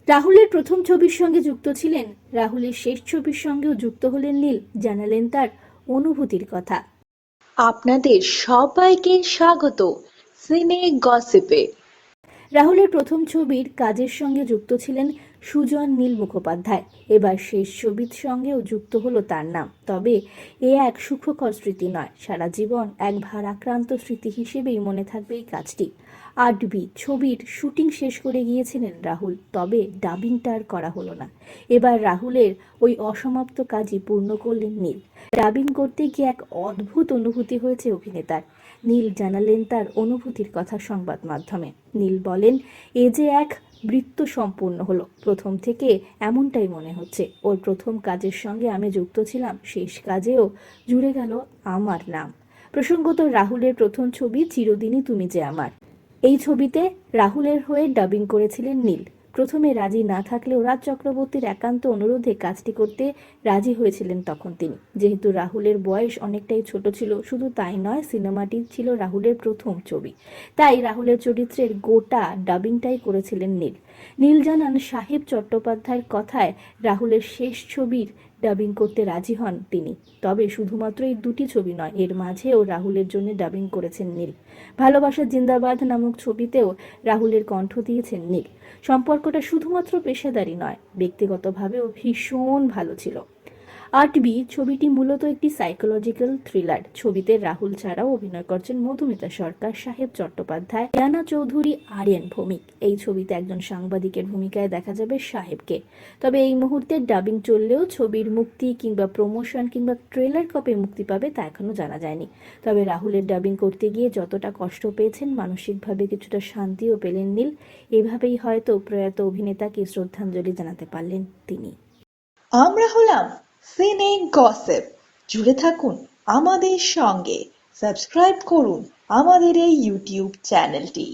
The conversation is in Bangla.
রাহুলের প্রথম ছবির সঙ্গে যুক্ত ছিলেন, রাহুলের শেষ ছবির সঙ্গেও যুক্ত হলেন নীল। জানালেন তার অনুভূতির কথা। আপনাদের সবাইকে স্বাগত সিনে গসিপে। রাহুলের প্রথম ছবির কাজের সঙ্গে যুক্ত ছিলেন সুজন নীল মুখোপাধ্যায়। এবার শেষ ছবির সঙ্গেও যুক্ত হলো তার নাম। তবে এ এক সুখকর স্মৃতি নয়, সারা জীবন এক ভারাক্রান্ত স্মৃতি হিসেবেই মনে থাকবে এই কাজটি। 8B ছবির শুটিং শেষ করে গিয়েছিলেন রাহুল, তবে ডাবিংটা আর করা হলো না। এবার রাহুলের ওই অসমাপ্ত কাজই পূর্ণ করলেন নীল। ডাবিং করতে গিয়ে এক অদ্ভুত অনুভূতি হয়েছে অভিনেতার। নীল জানালেন তার অনুভূতির কথা সংবাদ মাধ্যমে। নীল বলেন, এ যে এক বৃত্ত সম্পূর্ণ হলো। প্রথম থেকে এমনটাই মনে হচ্ছে, ওর প্রথম কাজের সঙ্গে আমি যুক্ত ছিলাম, শেষ কাজেও জুড়ে গেল আমার নাম। প্রসঙ্গত, রাহুলের প্রথম ছবি চিরদিনই তুমি যে আমার। এই ছবিতে রাহুলের হয়ে ডাবিং করেছিলেন নীল। প্রথমে রাজি না থাকলেও রাজ চক্রবর্তীর একান্ত অনুরোধে কাজটি করতে রাজি হয়েছিলেন তখন তিনি। যেহেতু রাহুলের বয়স অনেকটাই ছোট ছিল, শুধু তাই নয়, সিনেমাটি ছিল রাহুলের প্রথম ছবি, তাই রাহুলের চরিত্রের গোটা ডাবিংটাই করেছিলেন নীল। নীল জানান, সাহেব চট্টোপাধ্যায়ের কথায় রাহুলের শেষ ছবির ডাবিং করতে রাজি হন তিনি। তবে শুধুমাত্র এই দুটি ছবি নয়, এর মাঝেও রাহুলের জন্য ডাবিং করেছেন নীল। ভালোবাসা জিন্দাবাদ নামক ছবিতেও রাহুলের কণ্ঠ দিয়েছেন নীল। সম্পর্কটা শুধুমাত্র পেশাদারি নয়, ব্যক্তিগতভাবেও ভীষণ ভালো ছিল। 8B ছবিটি মূলত একটি সাইকোলজিক্যাল থ্রিলার। ছবিতে রাহুল ছাড়াও অভিনয় করছেন মধুমিতা সরকার, সাহেব চট্টোপাধ্যায়, রানা চৌধুরী, আরিয়ান ভৌমিক। এই ছবিতে একজন সাংবাদিকের ভূমিকায় দেখা যাবে সাহেবকে। তবে এই মুহূর্তে ডাবিং চললেও ছবির মুক্তি কিংবা প্রমোশন কিংবা ট্রেলার কবে মুক্তি পাবে তা এখনো জানা যায়নি। তবে রাহুলের ডাবিং করতে গিয়ে যতটা কষ্ট পেয়েছেন, মানসিকভাবে কিছুটা শান্তিও পেলেন নীল। এভাবেই হয়তো প্রয়াত অভিনেতাকে শ্রদ্ধাঞ্জলি জানাতে পারলেন তিনি। আমরা হলাম সিনে গসিপ। জুড়ে থাকুন আমাদের সঙ্গে, সাবস্ক্রাইব করুন আমাদের এই ইউটিউব চ্যানেলটি।